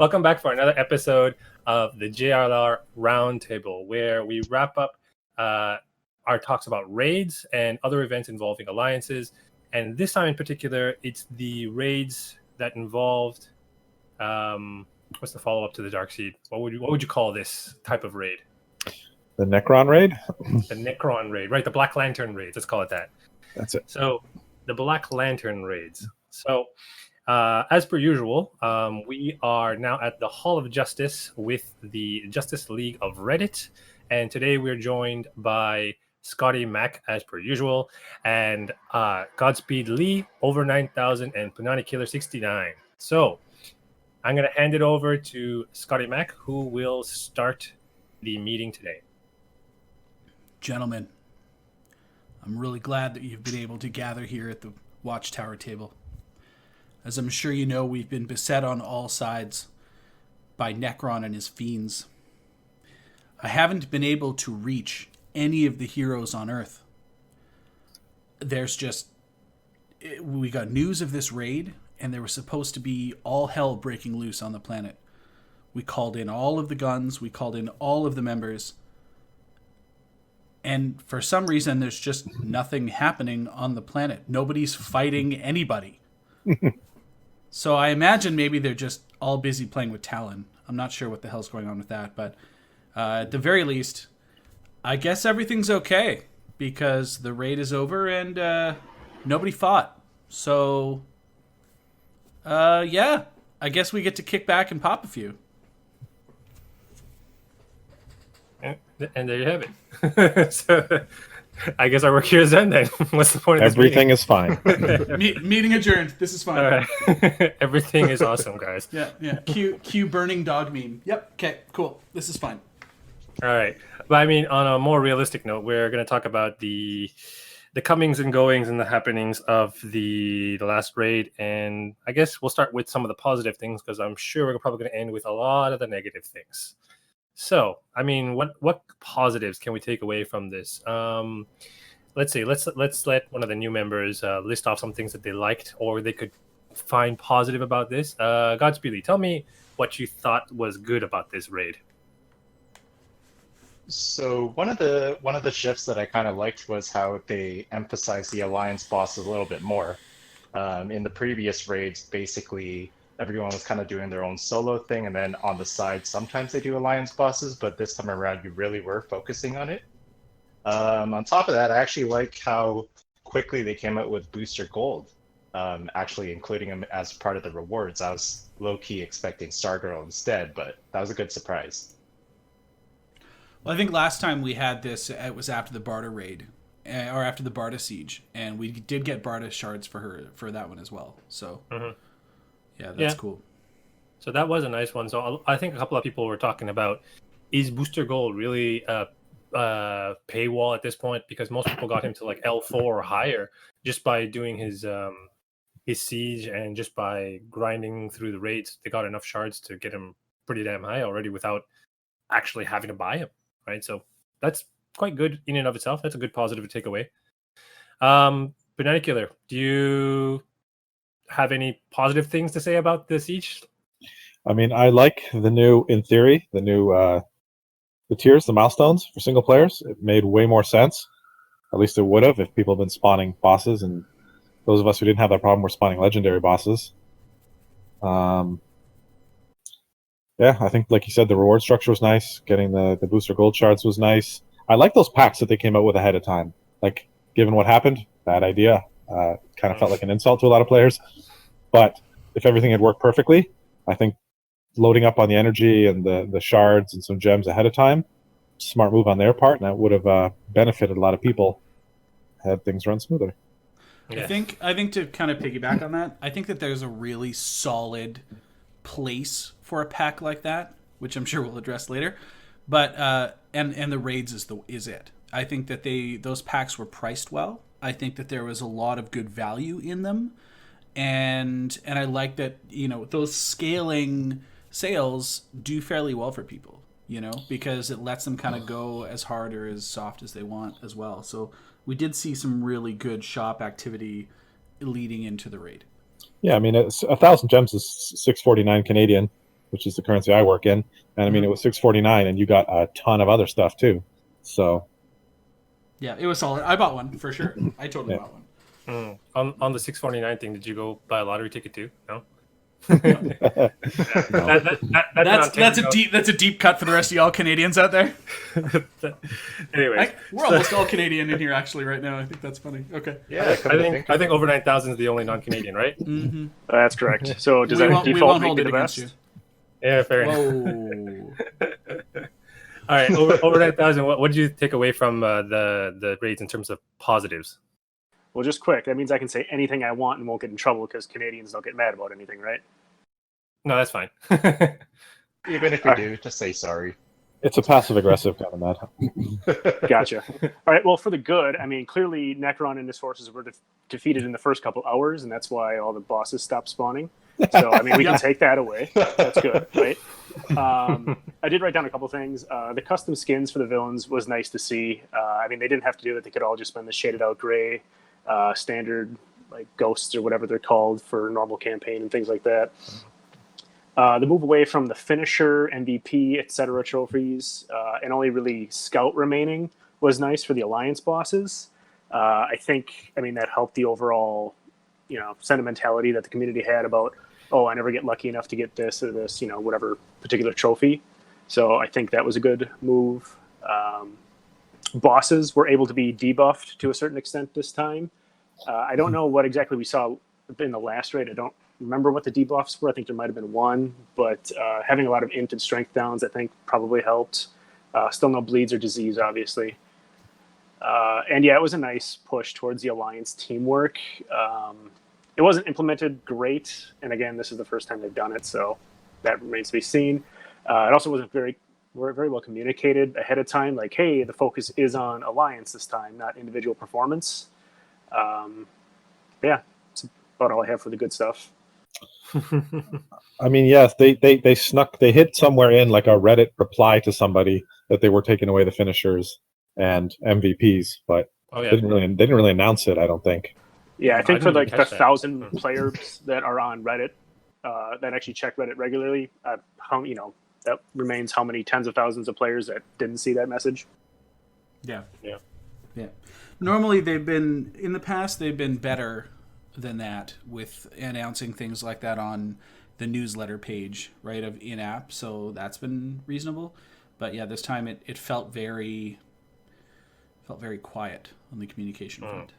Welcome back for another episode of the JLR Roundtable, where we wrap up our talks about raids and other events involving alliances. And this time in particular, it's the raids that involved what's the follow-up to the Dark Seed? What would you call this type of raid? The Necron raid? The Necron raid, right? The Black Lantern raids. Let's call it that. That's it. So the Black Lantern raids. So as per usual, we are now at the Hall of Justice with the Justice League of Reddit. And today we're joined by ScottyMac, as per usual, and Godspeedlee, Over9000 and PunanyKillah69. So I'm going to hand it over to ScottyMac, who will start the meeting today. Gentlemen, I'm really glad that you've been able to gather here at the Watchtower table. As I'm sure you know, we've been beset on all sides by Necron and his fiends. I haven't been able to reach any of the heroes on Earth. We got news of this raid, and there was supposed to be all hell breaking loose on the planet. We called in all of the guns, we called in all of the members, and for some reason, there's just nothing happening on the planet. Nobody's fighting anybody. So I imagine maybe they're just all busy playing with Talon. I'm not sure what the hell's going on with that, but at the very least, I guess everything's okay because the raid is over and nobody fought. So, yeah, I guess we get to kick back and pop a few. And there you have it. So I guess our work here is done then. What's the point of this Everything is fine. Meeting adjourned. This is fine. All right. Everything is awesome, guys. Yeah. Cue burning dog meme. Yep. Okay, cool. This is fine. All right. But I mean, on a more realistic note, we're going to talk about the comings and goings and the happenings of the last raid. And I guess we'll start with some of the positive things because I'm sure we're probably going to end with a lot of the negative things. So, I mean, what positives can we take away from this? Let's see. Let's let one of the new members list off some things that they liked or they could find positive about this. Godspeedlee, tell me what you thought was good about this raid. So one of the shifts that I kind of liked was how they emphasized the alliance bosses a little bit more. In the previous raids, basically everyone was kind of doing their own solo thing, and then on the side, sometimes they do alliance bosses, but this time around, you really were focusing on it. On top of that, I actually like how quickly they came out with Booster Gold, actually including them as part of the rewards. I was low-key expecting Stargirl instead, but that was a good surprise. Well, I think last time we had this, it was after the Barda raid, or after the Barda siege, and we did get Barda shards for that one as well. So, yeah, that's cool. So that was a nice one. So I think a couple of people were talking about, is Booster Gold really a paywall at this point? Because most people got him to like L4 or higher just by doing his siege and just by grinding through the raids. They got enough shards to get him pretty damn high already without actually having to buy him. Right, so that's quite good in and of itself. That's a good positive to take away. PunanyKillah, do you have any positive things to say about the siege? I mean, I like the new the tiers, the milestones for single players. It made way more sense. At least it would have if people had been spawning bosses, and those of us who didn't have that problem were spawning legendary bosses. Yeah, I think, like you said, the reward structure was nice. Getting the booster gold shards was nice. I like those packs that they came out with ahead of time. Like, given what happened, bad idea. Kind of felt like an insult to a lot of players. But if everything had worked perfectly, I think loading up on the energy and the shards and some gems ahead of time, smart move on their part, and that would have benefited a lot of people had things run smoother. Yeah. I think to kind of piggyback on that, I think that there's a really solid place for a pack like that, which I'm sure we'll address later. But and the raids is it. I think that those packs were priced well. I think that there was a lot of good value in them, and I like that, you know, those scaling sales do fairly well for people, you know, because it lets them kind of go as hard or as soft as they want as well. So we did see some really good shop activity leading into the raid. Yeah, I mean, it's 1,000 gems is $649 Canadian. which is the currency I work in. And I mean, it was 649, and you got a ton of other stuff too. So Yeah, it was solid. I bought one for sure. I totally bought one. On the 649 thing, did you go buy a lottery ticket too? No. That's a deep cut for the rest of y'all Canadians out there. Anyway, we're almost all Canadian in here actually right now. I think that's funny. Okay. Yeah, I think over 9,000 is the only non-Canadian, right? Mm-hmm. That's correct. So does that we default won't make hold me it the against best? you. Yeah, fair enough. All right, over 9,000. What did you take away from the raids in terms of positives? Well, just quick. That means I can say anything I want and won't get in trouble because Canadians don't get mad about anything, right? No, that's fine. Even if you do, just say sorry. it's a passive-aggressive kind of mad. Gotcha. All right, well, for the good, I mean, clearly Necron and his forces were defeated in the first couple hours, and that's why all the bosses stopped spawning. So, I mean, we can take that away. That's good, right? I did write down a couple things. The custom skins for the villains was nice to see. I mean, they didn't have to do it. They could all just spend the shaded-out gray standard, like ghosts or whatever they're called for normal campaign and things like that. The move away from the finisher, MVP, etc. trophies, and only really scout remaining was nice for the alliance bosses. I mean, that helped the overall, sentimentality that the community had about, oh, I never get lucky enough to get this or this, whatever particular trophy. So I think that was a good move. Bosses were able to be debuffed to a certain extent this time. I don't know what exactly we saw in the last raid. I don't remember what the debuffs were. I think there might have been one, but having a lot of int and strength downs, I think, probably helped. Still no bleeds or disease, obviously. And yeah, it was a nice push towards the alliance teamwork. It wasn't implemented great, and again, this is the first time they've done it, so that remains to be seen. It also wasn't very well communicated ahead of time, like, hey, the focus is on alliance this time, not individual performance. Yeah, that's about all I have for the good stuff. I mean, yes, they hit somewhere in like a Reddit reply to somebody that they were taking away the finishers and MVPs, but they didn't really announce it, I don't think. Yeah, I think for like the 1,000 players that are on Reddit that actually check Reddit regularly, that remains how many tens of thousands of players that didn't see that message. Yeah. Normally, in the past, they've been better than that with announcing things like that on the newsletter page, right, of in-app. So that's been reasonable. But yeah, this time it felt very quiet on the communication front.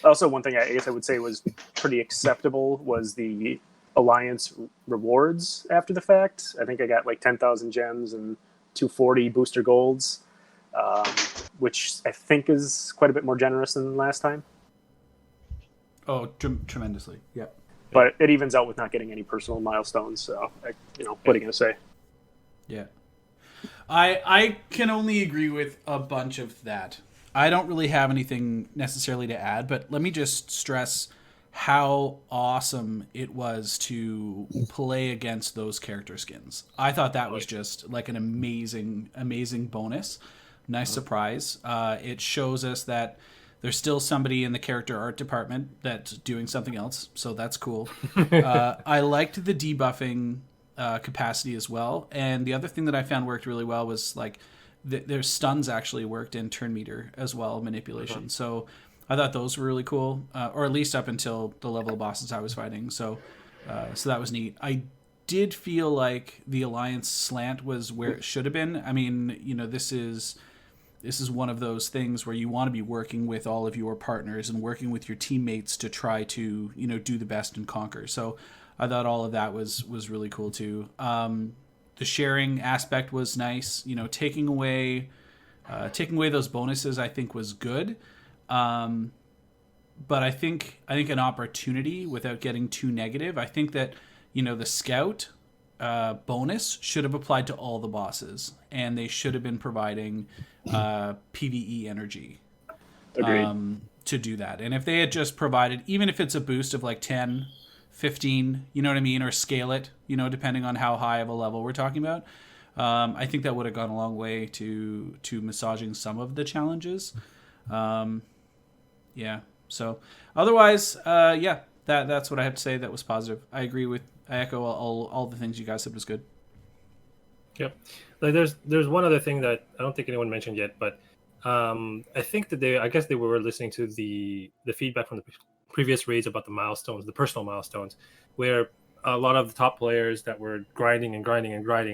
Also, one thing I guess I would say was pretty acceptable was the Alliance rewards after the fact. I think I got like 10,000 gems and 240 booster golds, which I think is quite a bit more generous than last time. Oh, tremendously. Yeah. But it evens out with not getting any personal milestones. So, what are you going to say? Yeah. I can only agree with a bunch of that. I don't really have anything necessarily to add, but let me just stress how awesome it was to play against those character skins. I thought that was just like an amazing, amazing bonus. Nice surprise. It shows us that there's still somebody in the character art department that's doing something else, so that's cool. I liked the debuffing capacity as well, and the other thing that I found worked really well was like their stuns actually worked in turn meter as well, manipulation. So I thought those were really cool, or at least up until the level of bosses I was fighting. So that was neat. I did feel like the alliance slant was where it should have been. I mean, this is one of those things where you want to be working with all of your partners and working with your teammates to try to, do the best and conquer. So I thought all of that was really cool too. The sharing aspect was nice. Taking away those bonuses, I think, was good. But I think an opportunity, without getting too negative, I think that the scout bonus should have applied to all the bosses, and they should have been providing PvE energy to do that. And if they had just provided, even if it's a boost of like 10, 15, you know what I mean, or scale it, depending on how high of a level we're talking about, I think that would have gone a long way to massaging some of the challenges. Yeah. So otherwise, that's what I have to say. That was positive. I agree with I echo all the things you guys said was good. Yep. Like there's one other thing that I don't think anyone mentioned yet, but I think that I guess they were listening to the feedback from the previous raids about the milestones, the personal milestones, where a lot of the top players that were grinding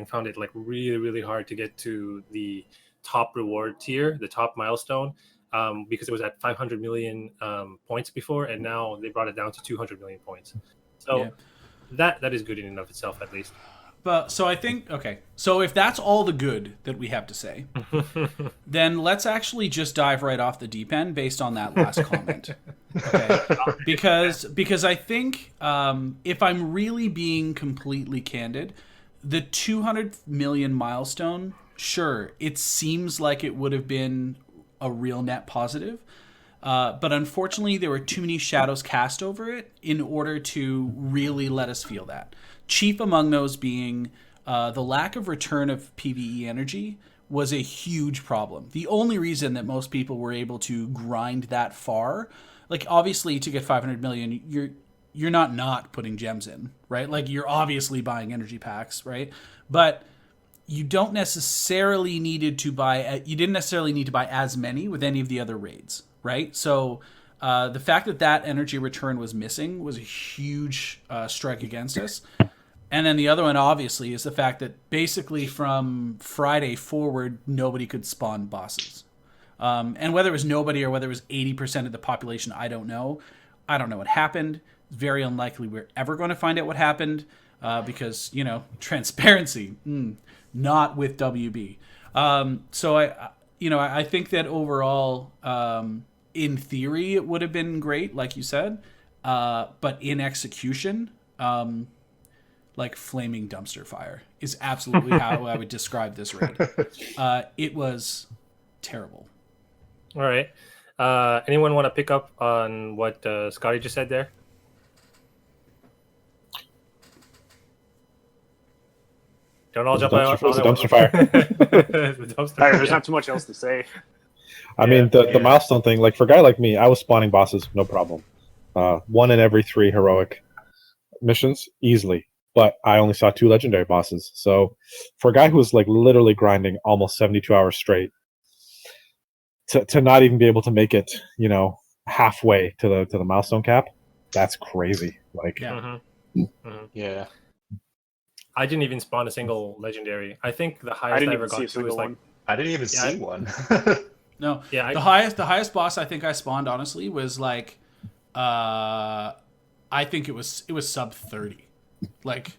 found it like really, really hard to get to the top reward tier, the top milestone, because it was at 500 million points before, and now they brought it down to 200 million points. So that is good in and of itself, at least. But so I think, okay, so if that's all the good that we have to say, then let's actually just dive right off the deep end based on that last comment. Okay, because I think if I'm really being completely candid, the 200 million milestone, sure, it seems like it would have been a real net positive. But unfortunately, there were too many shadows cast over it in order to really let us feel that. Chief among those being the lack of return of PvE energy was a huge problem. The only reason that most people were able to grind that far, like obviously to get 500 million, you're not putting gems in, right? Like you're obviously buying energy packs, right? But you didn't necessarily need to buy as many with any of the other raids, right? So the fact that energy return was missing was a huge strike against us. And then the other one, obviously, is the fact that basically from Friday forward, nobody could spawn bosses. And whether it was nobody or whether it was 80% of the population, I don't know. I don't know what happened. It's very unlikely we're ever going to find out what happened because, transparency, not with WB. So I think that overall, in theory, it would have been great, like you said. But in execution, like flaming dumpster fire is absolutely how I would describe this raid. It was terrible. All right. Anyone want to pick up on what Scotty just said there? Don't all jump out. It was a dumpster fire. There's not too much else to say. I mean, the milestone thing, like for a guy like me, I was spawning bosses, no problem. 1 in every 3 heroic missions, easily. But I only saw 2 legendary bosses. So for a guy who was like literally grinding almost 72 hours straight, to not even be able to make it, halfway to the milestone cap, that's crazy. Like, Yeah. I didn't even spawn a single legendary. I think the highest I ever got to was like I didn't even see one. No. Yeah. The highest boss I think I spawned honestly was like, I think it was sub 30. Like,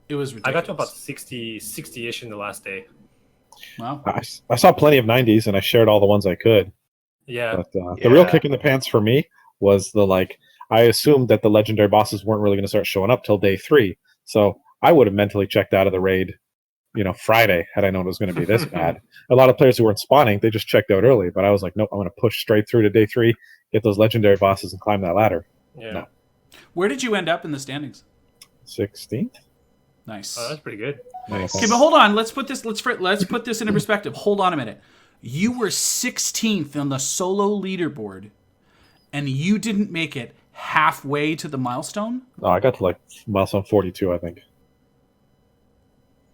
it was ridiculous. I got to about 60-ish in the last day. Wow. I saw plenty of 90s, and I shared all the ones I could. Yeah. But the real kick in the pants for me was I assumed that the legendary bosses weren't really going to start showing up till day 3. So I would have mentally checked out of the raid, Friday, had I known it was going to be this bad. A lot of players who weren't spawning, they just checked out early. But I was like, nope, I'm going to push straight through to day 3, get those legendary bosses, and climb that ladder. Yeah. No. Where did you end up in the standings? 16th. Nice. Oh, that's pretty good. Nice. Okay, but hold on. Let's put this into perspective. Hold on a minute. You were 16th on the solo leaderboard, and you didn't make it halfway to the milestone? No, I got to milestone 42, I think.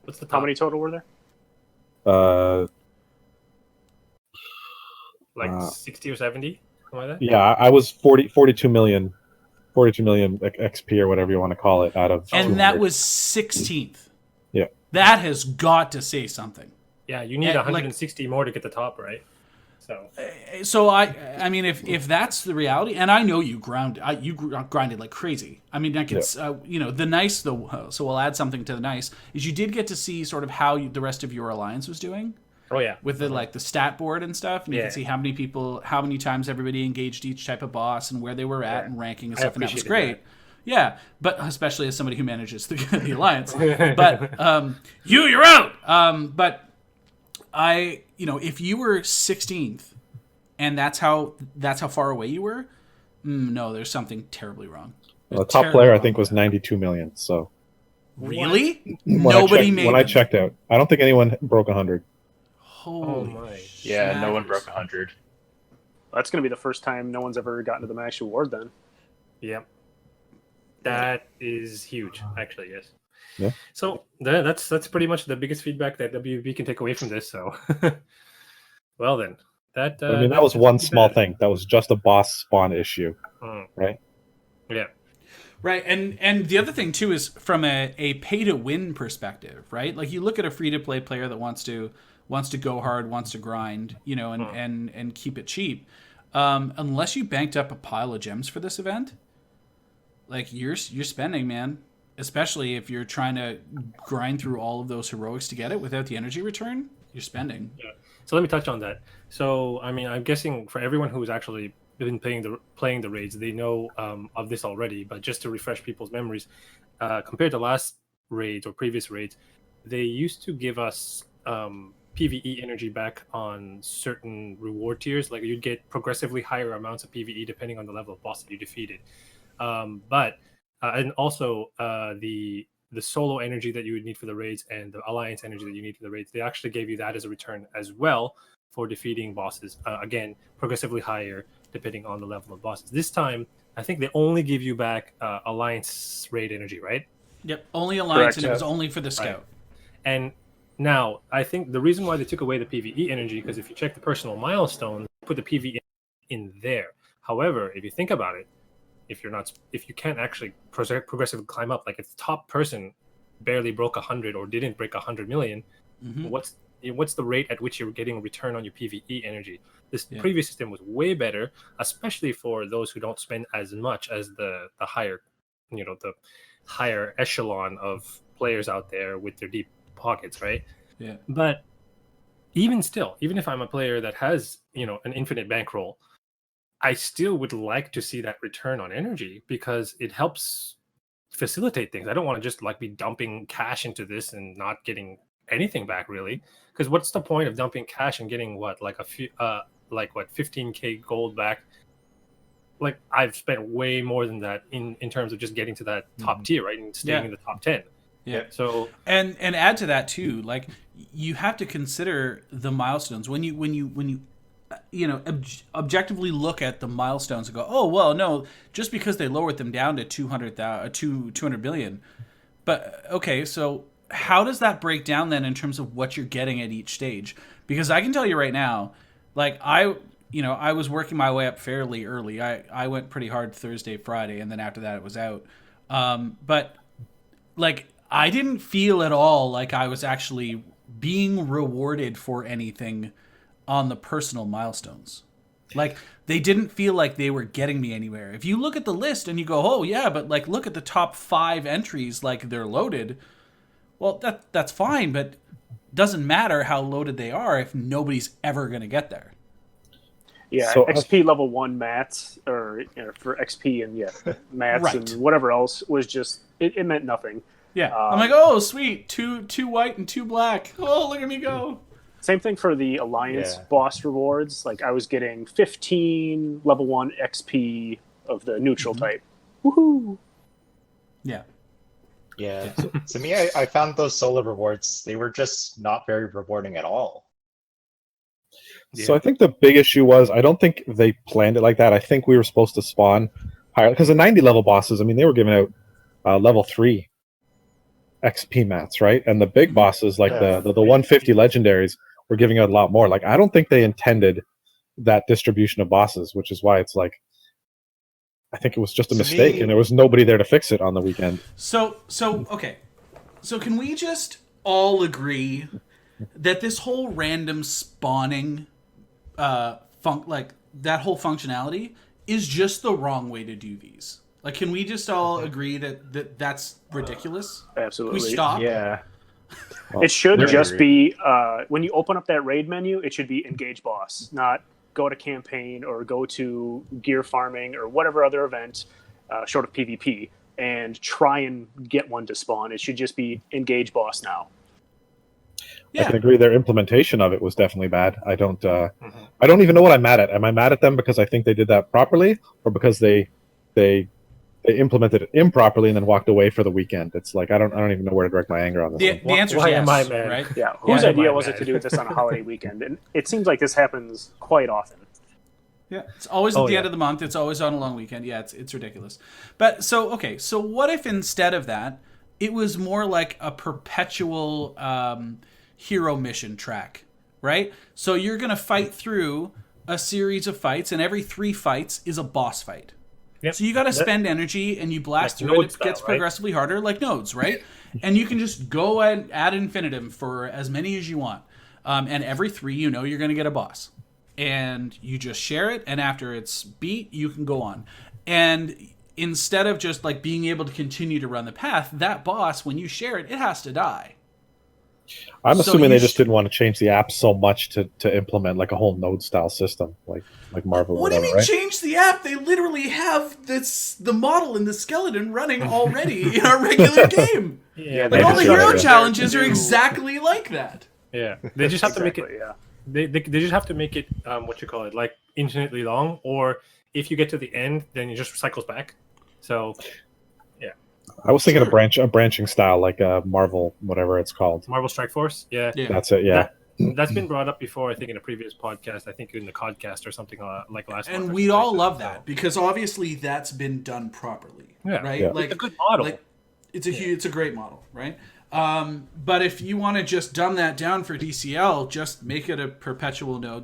What's the top? How many total were there? 60 or 70, something like that. Yeah, I was 42 million XP or whatever you want to call it out of. And 200. that was 16th. Yeah. That has got to say something. Yeah, you need 160 more to get the top, right? So I mean, if that's the reality, and I know you grinded like crazy. I mean, I could, the nice though. So we'll add something to the nice is you did get to see sort of how the rest of your alliance was doing. Oh yeah, with the stat board and stuff, and you can see how many times everybody engaged each type of boss and where they were at and ranking and stuff, and that was great. Yeah, but especially as somebody who manages the alliance. But you're out. But if you were 16th, and that's how far away you were, no, there's something terribly wrong. The top player I think was 92 million. So really, when I checked out, I don't think anyone broke 100. Holy yeah, no one broke 100. That's going to be the first time no one's ever gotten to the max reward then. Yep. That is huge, actually. Yes. Yeah. So that's pretty much the biggest feedback that WB can take away from this. So, well then, that I mean, that was one small thing. That was just a boss spawn issue, right? Yeah. Right, and the other thing too is from a pay to win perspective, right? Like you look at a free to play player that wants to go hard, wants to grind, you know, and keep it cheap. Unless you banked up a pile of gems for this event, like you're spending, man. Especially if you're trying to grind through all of those heroics to get it without the energy return, you're spending. Yeah. So let me touch on that. So I mean, I'm guessing for everyone who's actually been playing the raids, they know of this already. But just to refresh people's memories, compared to last raids or previous raids, they used to give us PVE energy back on certain reward tiers. Like you'd get progressively higher amounts of PVE depending on the level of boss that you defeated. And also the solo energy that you would need for the raids and the alliance energy that you need for the raids, they actually gave you that as a return as well for defeating bosses. Again, progressively higher depending on the level of bosses. This time, I think they only give you back alliance raid energy, right? Yep, only alliance. Correct, and it was only for the scout. Right. And now, I think the reason why they took away the PvE energy, because if you check the personal milestones, put the PvE in there. However, if you think about it, if you can't actually progressively climb up, like if the top person barely broke 100 or didn't break 100 million, what's the rate at which you're getting a return on your PvE energy? This previous system was way better, especially for those who don't spend as much as the higher, the higher echelon of players out there with their deep pockets, right? Yeah. But even still, even if I'm a player that has, an infinite bankroll, I still would like to see that return on energy because it helps facilitate things. I don't want to just be dumping cash into this and not getting anything back, really. Because what's the point of dumping cash and getting 15k gold back? Like I've spent way more than that in terms of just getting to that top tier, right, and staying in the top 10. Yeah. So and add to that too, like you have to consider the milestones when you objectively look at the milestones and go, oh well, no, just because they lowered them down to 200 billion, but okay, so how does that break down then in terms of what you're getting at each stage? Because I can tell you right now, like I was working my way up fairly early. I went pretty hard Thursday, Friday, and then after that it was out. But like I didn't feel at all like I was actually being rewarded for anything on the personal milestones. Like they didn't feel like they were getting me anywhere. If you look at the list and you go, oh yeah, but like look at the top 5 entries, like they're loaded. Well, that's fine, but doesn't matter how loaded they are if nobody's ever going to get there. Yeah, so, XP level 1 mats, or for XP and mats right. And whatever else was just it meant nothing. Yeah, I'm like, oh sweet, two white and 2 black. Oh, look at me go. Same thing for the Alliance boss rewards. Like I was getting 15 level 1 XP of the neutral type. Woohoo! Yeah. Yeah. To me, I found those solo rewards, they were just not very rewarding at all. So I think the big issue was I don't think they planned it like that. I think we were supposed to spawn higher because the 90 level bosses, I mean, they were giving out level 3 XP mats, right? And the big bosses, like the 150 legendaries, were giving out a lot more. Like I don't think they intended that distribution of bosses, which is why it's like I think it was just a mistake, and there was nobody there to fix it on the weekend. So okay. So can we just all agree that this whole random spawning like that whole functionality is just the wrong way to do these? Like, can we just all agree that that's ridiculous? Absolutely. Can we stop? Yeah. Well, it should just be when you open up that raid menu, it should be engage boss, not go to campaign or go to gear farming or whatever other event short of PvP and try and get one to spawn. It should just be engage boss now. Yeah. I can agree. Their implementation of it was definitely bad. I don't even know what I'm mad at. Am I mad at them because I think they did that properly, or because they implemented it improperly and then walked away for the weekend? It's like I don't even know where to direct my anger on this. The answer is yes, right? Yeah. Whose idea was it to do this on a holiday weekend? And it seems like this happens quite often. Yeah, it's always at the end of the month. It's always on a long weekend. Yeah, it's ridiculous. But so what if instead of that, it was more like a perpetual hero mission track, right? So you're gonna fight through a series of fights, and every 3 fights is a boss fight. Yep. So you got to spend energy, and you blast through it. It gets progressively harder, like nodes, right? And you can just go ad infinitum for as many as you want. And every 3, you're going to get a boss. And you just share it, and after it's beat, you can go on. And instead of just like being able to continue to run the path, that boss, when you share it, it has to die. I'm assuming they just didn't want to change the app so much to implement like a whole node style system, like Marvel. What do you mean change the app? They literally have the model and the skeleton running already in our regular game. Yeah, like all the hero challenges are exactly like that. Yeah, they just have to make it. Yeah, they just have to make it like infinitely long, or if you get to the end, then it just recycles back. So. I was thinking a branching style, like a Marvel, whatever it's called. Marvel Strike Force? Yeah. That's it, yeah. That's been brought up before, I think, in a previous podcast. I think in the Codcast or something like last month. And we all love that, because obviously that's been done properly, right? Yeah. Like, it's a good model. Like, it's a great model, right? But if you want to just dumb that down for DCL, just make it a perpetual node.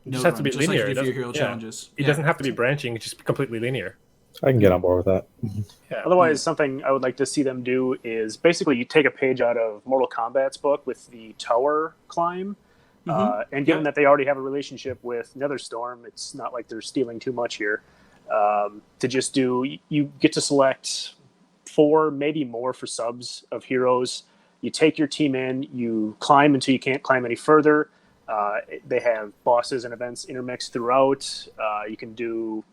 It just has to be linear. Like your hero challenges. It doesn't have to be branching. It's just completely linear. I can get on board with that. Yeah. Otherwise, something I would like to see them do is basically you take a page out of Mortal Kombat's book with the tower climb, and given that they already have a relationship with Netherstorm, it's not like they're stealing too much here. To just do, you get to select 4, maybe more for subs of heroes. You take your team in, you climb until you can't climb any further. They have bosses and events intermixed throughout. You can do,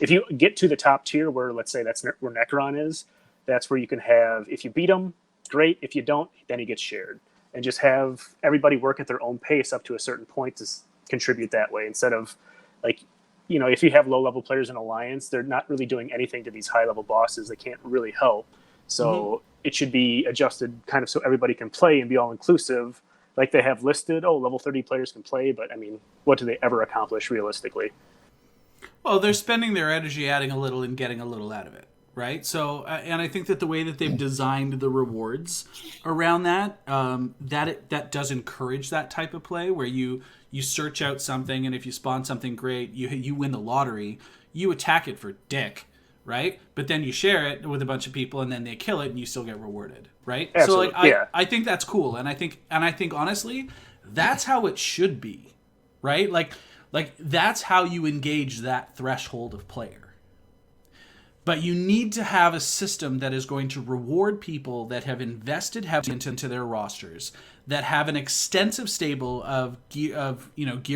if you get to the top tier where, let's say that's where Necron is, that's where you can have, if you beat him, great. If you don't, then he gets shared. And just have everybody work at their own pace up to a certain point to contribute that way. Instead of, like, if you have low-level players in Alliance, they're not really doing anything to these high-level bosses. They can't really help. So it should be adjusted kind of so everybody can play and be all-inclusive. Like they have listed, level 30 players can play, but I mean, what do they ever accomplish realistically? Well, they're spending their energy adding a little and getting a little out of it, right? So, and I think that the way that they've designed the rewards around that, that does encourage that type of play where you search out something, and if you spawn something great, you win the lottery, you attack it for dick, right? But then you share it with a bunch of people, and then they kill it, and you still get rewarded, right? Absolutely. So, like, I think that's cool, and I think honestly, that's how it should be, right? Like that's how you engage that threshold of player. But you need to have a system that is going to reward people that have invested heavily into their rosters, that have an extensive stable of gear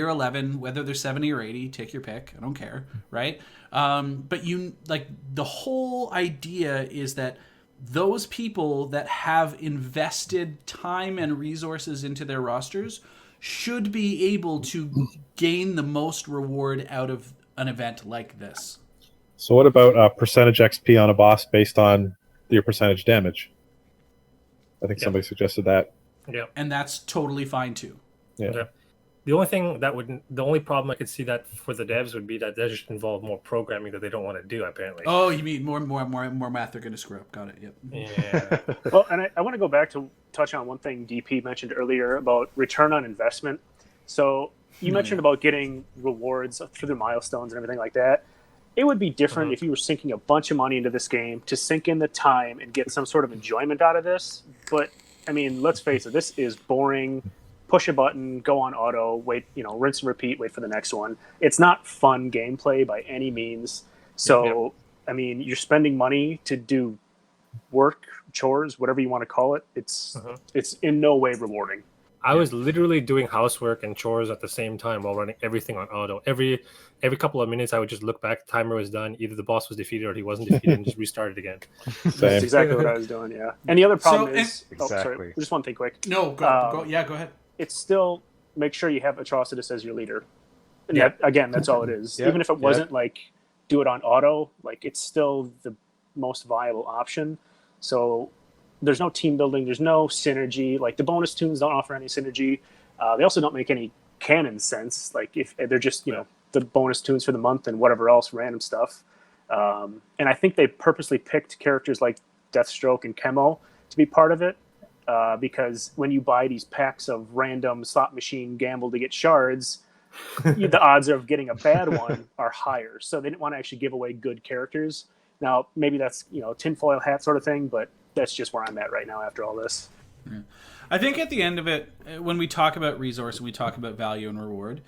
11, whether they're 70 or 80, take your pick, I don't care, right? But the whole idea is that those people that have invested time and resources into their rosters should be able to gain the most reward out of an event like this. So what about percentage XP on a boss based on your percentage damage? I think somebody suggested that. Yeah, and that's totally fine too. Yeah. The only problem I could see that for the devs would be that they just involve more programming that they don't want to do, apparently. Oh, you mean more math they're going to screw up. Got it. Yep. Yeah. Well, and I want to go back to touch on one thing DP mentioned earlier about return on investment. So you mentioned about getting rewards through the milestones and everything like that. It would be different if you were sinking a bunch of money into this game to sink in the time and get some sort of enjoyment out of this. But, I mean, let's face it, this is boring. Push a button, go on auto, wait, rinse and repeat, wait for the next one. It's not fun gameplay by any means. So, I mean, you're spending money to do work, chores, whatever you want to call it. It's in no way rewarding. I was literally doing housework and chores at the same time while running everything on auto. Every couple of minutes, I would just look back. The timer was done. Either the boss was defeated or he wasn't defeated, and just restart it again. That's exactly what I was doing. Yeah. And the other problem is, sorry, just one thing quick. No, go ahead. It's still make sure you have Atrocitus as your leader. And that's all it is. Yeah. Even if it wasn't like do it on auto, like it's still the most viable option. So there's no team building, there's no synergy. Like the bonus tunes don't offer any synergy. They also don't make any canon sense. Like if they're just the bonus tunes for the month and whatever else random stuff. And I think they purposely picked characters like Deathstroke and Chemo to be part of it, because when you buy these packs of random slot machine gamble to get shards, the odds of getting a bad one are higher. So they didn't want to actually give away good characters. Now, maybe that's, tinfoil hat sort of thing, but that's just where I'm at right now after all this. Yeah. I think at the end of it, when we talk about resource and we talk about value and reward,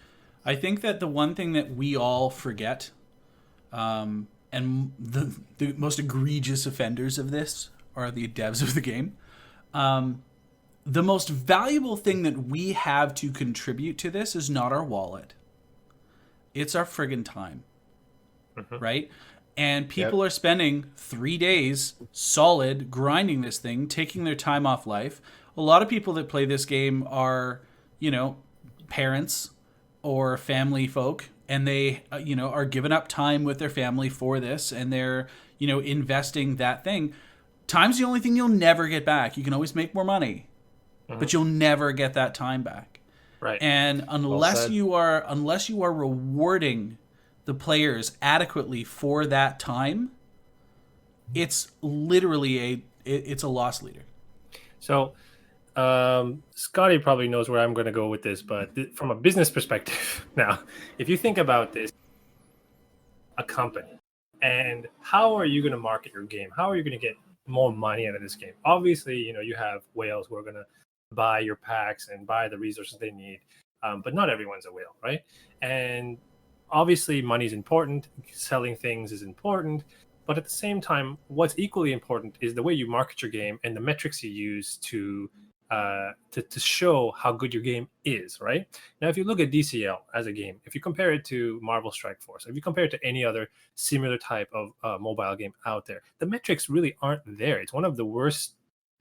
I think that the one thing that we all forget, and the most egregious offenders of this are the devs of the game. The most valuable thing that we have to contribute to this is not our wallet. It's our friggin' time. Right? And people are spending 3 days solid grinding this thing, taking their time off life. A lot of people that play this game are, parents or family folk, and they, are giving up time with their family for this, and they're, investing that thing. Time's the only thing you'll never get back. You can always make more money, but you'll never get that time back. Right. And unless you are rewarding the players adequately for that time, it's literally it's a loss leader. So, Scotty probably knows where I'm going to go with this, but from a business perspective, now, if you think about this, a company, and how are you going to market your game? How are you going to get more money out of this game? Obviously, you have whales who are going to buy your packs and buy the resources they need, but not everyone's a whale, right? And obviously, money is important. Selling things is important. But at the same time, what's equally important is the way you market your game and the metrics you use to show how good your game is, right? Now, if you look at DCL as a game, if you compare it to Marvel Strike Force, if you compare it to any other similar type of mobile game out there, the metrics really aren't there. It's one of the worst,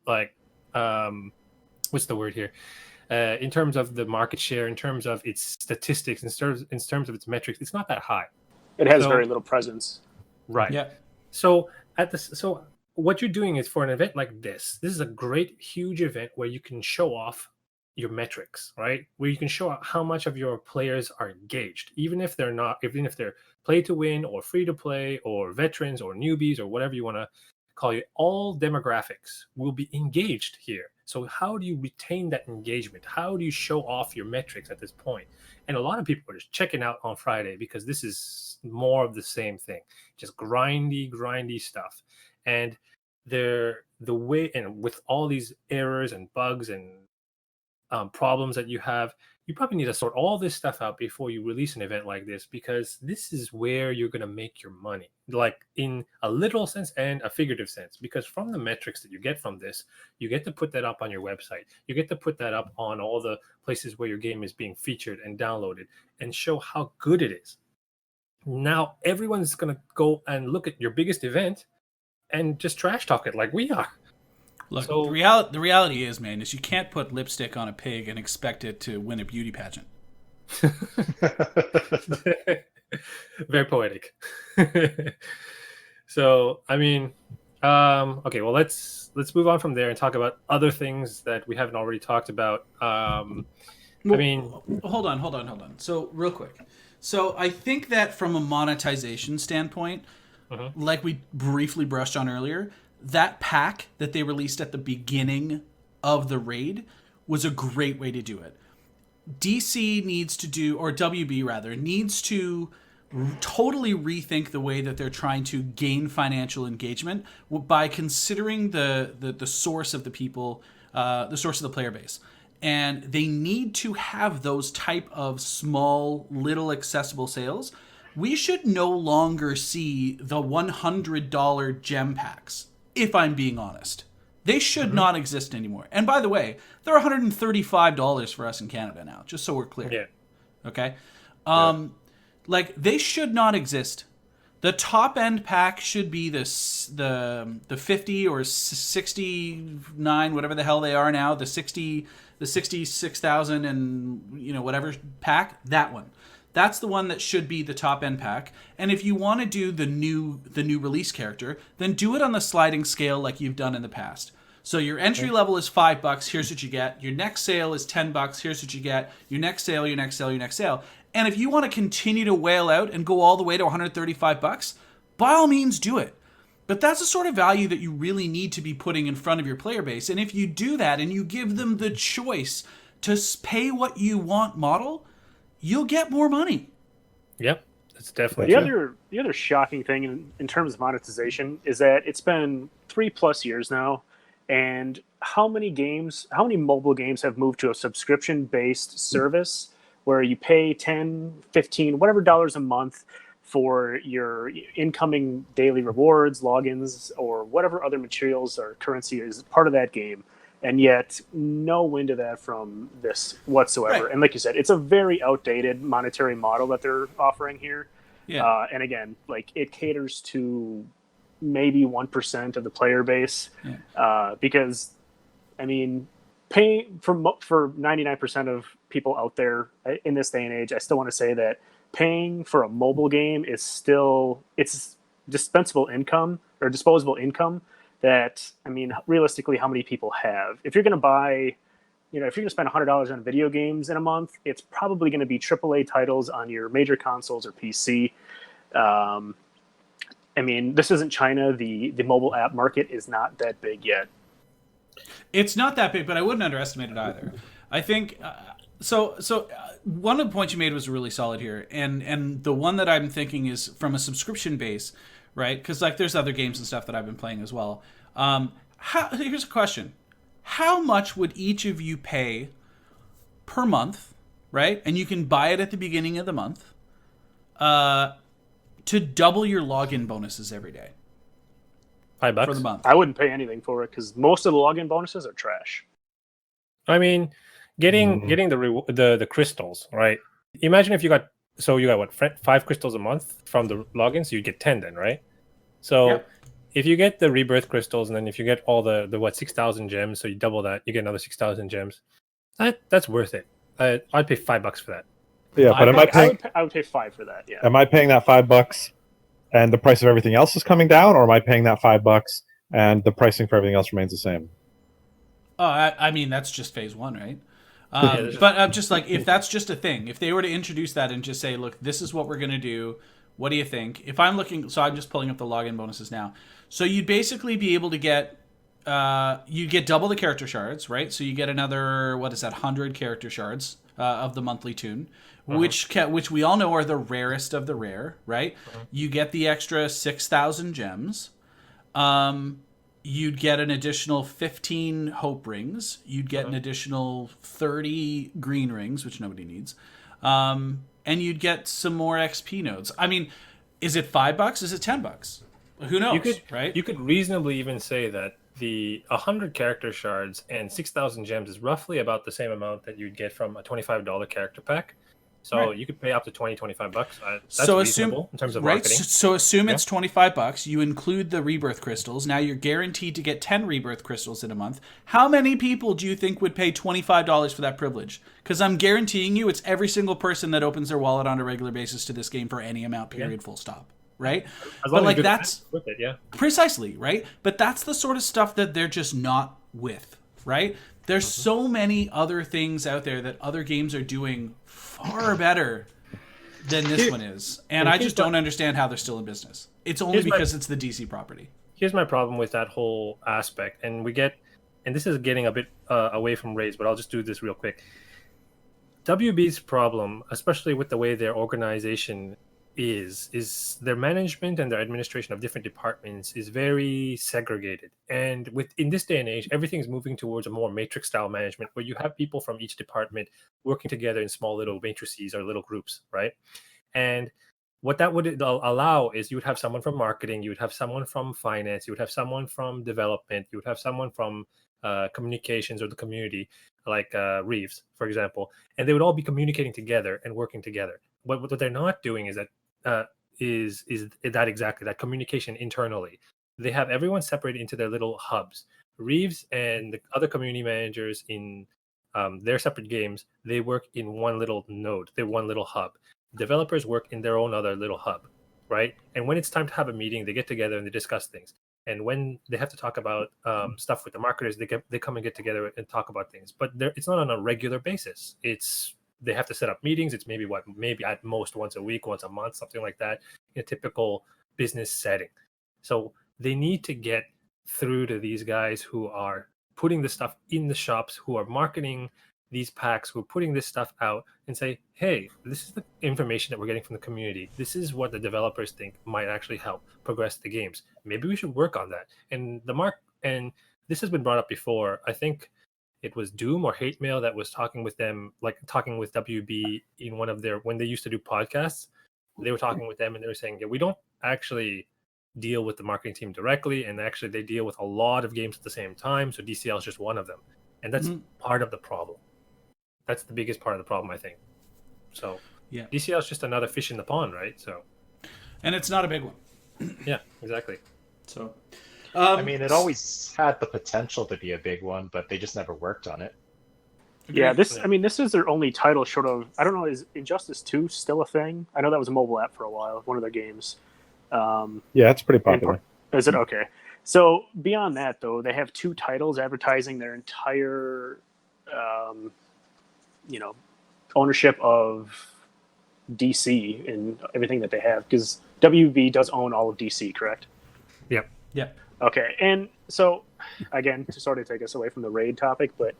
what's the word here? In terms of the market share, in terms of its statistics, in terms of its metrics, it's not that high. It has very little presence. Right. Yeah. So what you're doing is, for an event like this is a great, huge event where you can show off your metrics, right? Where you can show out how much of your players are engaged, even if they're play to win or free to play or veterans or newbies or whatever you want to call it. All demographics will be engaged here. So how do you retain that engagement? How do you show off your metrics at this point? And a lot of people are just checking out on Friday because this is more of the same thing, just grindy stuff. And the way, and with all these errors and bugs and problems that you have, you probably need to sort all this stuff out before you release an event like this, because this is where you're going to make your money, like in a literal sense and a figurative sense. Because from the metrics that you get from this, you get to put that up on your website. You get to put that up on all the places where your game is being featured and downloaded and show how good it is. Now everyone's going to go and look at your biggest event and just trash talk it like we are. Look, so, the reality is, man, is you can't put lipstick on a pig and expect it to win a beauty pageant. Very poetic. So, I mean, okay, well, let's move on from there and talk about other things that we haven't already talked about. Hold on. So, real quick. So, I think that from a monetization standpoint, like we briefly brushed on earlier, that pack that they released at the beginning of the raid was a great way to do it. DC needs to do, or WB rather, needs to totally rethink the way that they're trying to gain financial engagement by considering the source of the people, the source of the player base. And they need to have those type of small, little accessible sales. We should no longer see the $100 gem packs, if I'm being honest. They should not exist anymore. And by the way, they're $135 for us in Canada now, just so we're clear. Yeah. Okay? Like, they should not exist. The top end pack should be the 50 or 69, whatever the hell they are now, the 66,000 and whatever pack, that one. That's the one that should be the top end pack. And if you want to do the new release character, then do it on the sliding scale like you've done in the past. So your entry level is $5. Here's what you get. Your next sale is $10. Here's what you get. Your next sale, your next sale, your next sale. And if you want to continue to whale out and go all the way to $135, by all means do it. But that's the sort of value that you really need to be putting in front of your player base. And if you do that and you give them the choice to pay what you want model, you'll get more money. Yep, that's definitely the other shocking thing in terms of monetization is that it's been 3+ years now, and how many mobile games have moved to a subscription-based service where you pay 10, 15, whatever dollars a month for your incoming daily rewards, logins, or whatever other materials or currency is part of that game. And yet, no wind of that from this whatsoever. Right. And like you said, it's a very outdated monetary model that they're offering here. Yeah. And again, like it caters to maybe 1% of the player base. Yeah. Because, I mean, paying for 99% of people out there in this day and age, I still want to say that paying for a mobile game is still, it's disposable income that, I mean, realistically, how many people have? If you're going to buy, if you're going to spend $100 on video games in a month, it's probably going to be AAA titles on your major consoles or PC. I mean, this isn't China. The mobile app market is not that big yet. It's not that big, but I wouldn't underestimate it either. I think so. One of the points you made was really solid here, and the one that I'm thinking is from a subscription base, right? Because like there's other games and stuff that I've been playing as well. Here's a question: how much would each of you pay per month, right? And you can buy it at the beginning of the month, to double your login bonuses every day. $5 for the month. I wouldn't pay anything for it because most of the login bonuses are trash. I mean, getting the crystals, right? Imagine if you got what, 5 crystals a month from the login, so you get 10 then, right? So Yep. if you get the rebirth crystals, and then if you get all the 6,000 gems, so you double that, you get another 6,000 gems. That's worth it. I'd pay $5 for that. Yeah, but I would pay 5 for that. Yeah. Am I paying that $5 and the price of everything else is coming down, or am I paying that $5 and the pricing for everything else remains the same? Oh, I mean, that's just phase one, right? But I'm just like, if that's just a thing, if they were to introduce that and just say, look, this is what we're going to do. What do you think? If I'm looking, so I'm just pulling up the login bonuses now. So you'd basically be able to get, you get double the character shards, right? So you get another, 100 character shards of the monthly tune, which we all know are the rarest of the rare, right? You get the extra 6,000 gems. You'd get an additional 15 hope rings. You'd get an additional 30 green rings, which nobody needs. And you'd get some more XP nodes. I mean, is it $5? Is it $10? Who knows, right? You could reasonably even say that the 100 character shards and 6,000 gems is roughly about the same amount that you'd get from a $25 character pack. So you could pay up to $25. That's reasonable in terms of marketing. So assume it's $25. You include the rebirth crystals. Now you're guaranteed to get 10 rebirth crystals in a month. How many people do you think would pay $25 for that privilege? Because I'm guaranteeing you it's every single person that opens their wallet on a regular basis to this game for any amount, period, full stop. Right? But like that's with it, yeah. Precisely, right? But that's the sort of stuff that they're just not with, right? There's so many other things out there that other games are doing far better than this one is. And I just don't understand how they're still in business. It's only because it's the DC property. Here's my problem with that whole aspect. And this is getting a bit away from Raids, but I'll just do this real quick. WB's problem, especially with the way their organization is their management and their administration of different departments is very segregated. And in this day and age, everything's moving towards a more matrix style management where you have people from each department working together in small little matrices or little groups, right? And what that would allow is you would have someone from marketing, you would have someone from finance, you would have someone from development, you would have someone from communications or the community, like Reeves, for example, and they would all be communicating together and working together. What they're not doing is that is that exactly that communication internally. They have everyone separated into their little hubs. Reeves and the other community managers in their separate games, they work in one little node, they're one little hub. Developers work in their own other little hub, right? And when it's time to have a meeting, they get together and they discuss things. And when they have to talk about stuff with the marketers, they come and get together and talk about things. But it's not on a regular basis. It's they have to set up meetings. It's maybe at most once a week, once a month, something like that, in a typical business setting. So they need to get through to these guys who are putting the stuff in the shops, who are marketing these packs, who are putting this stuff out, and say, hey, this is the information that we're getting from the community. This is what the developers think might actually help progress the games. Maybe we should work on that. And this has been brought up before. I think it was Doom or Hate Mail that was talking with them, like talking with WB in one of their, when they used to do podcasts, they were talking with them and they were saying, yeah, we don't actually deal with the marketing team directly, and actually they deal with a lot of games at the same time. So DCL is just one of them. And that's part of the problem. That's the biggest part of the problem, I think. So yeah, DCL is just another fish in the pond, right? So, and it's not a big one. Yeah, exactly. So, I mean, it always had the potential to be a big one, but they just never worked on it. Yeah, this is their only title short of, I don't know, is Injustice 2 still a thing? I know that was a mobile app for a while, one of their games. Yeah, it's pretty popular. Is it? Okay. So beyond that, though, they have 2 titles advertising their entire, ownership of DC and everything that they have, because WB does own all of DC, correct? Yep. Yep. Okay, and so, again, to sort of take us away from the raid topic, but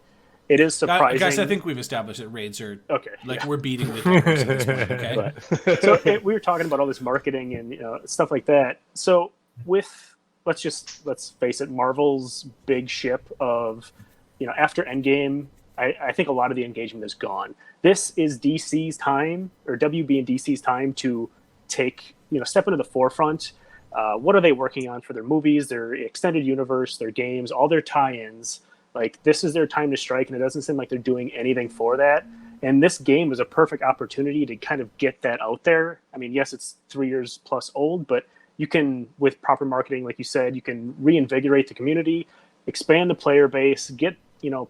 it is surprising. Guys, I think we've established that raids are okay. We're beating the numbers at this point, okay? But, so we were talking about all this marketing and stuff like that. So let's face it, Marvel's big ship of after Endgame, I think a lot of the engagement is gone. This is DC's time, or WB and DC's time, to take step into the forefront. What are they working on for their movies, their extended universe, their games, all their tie-ins? Like, this is their time to strike, and it doesn't seem like they're doing anything for that. And this game is a perfect opportunity to kind of get that out there. I mean, yes, it's 3 years plus old, but you can, with proper marketing, like you said, you can reinvigorate the community, expand the player base, get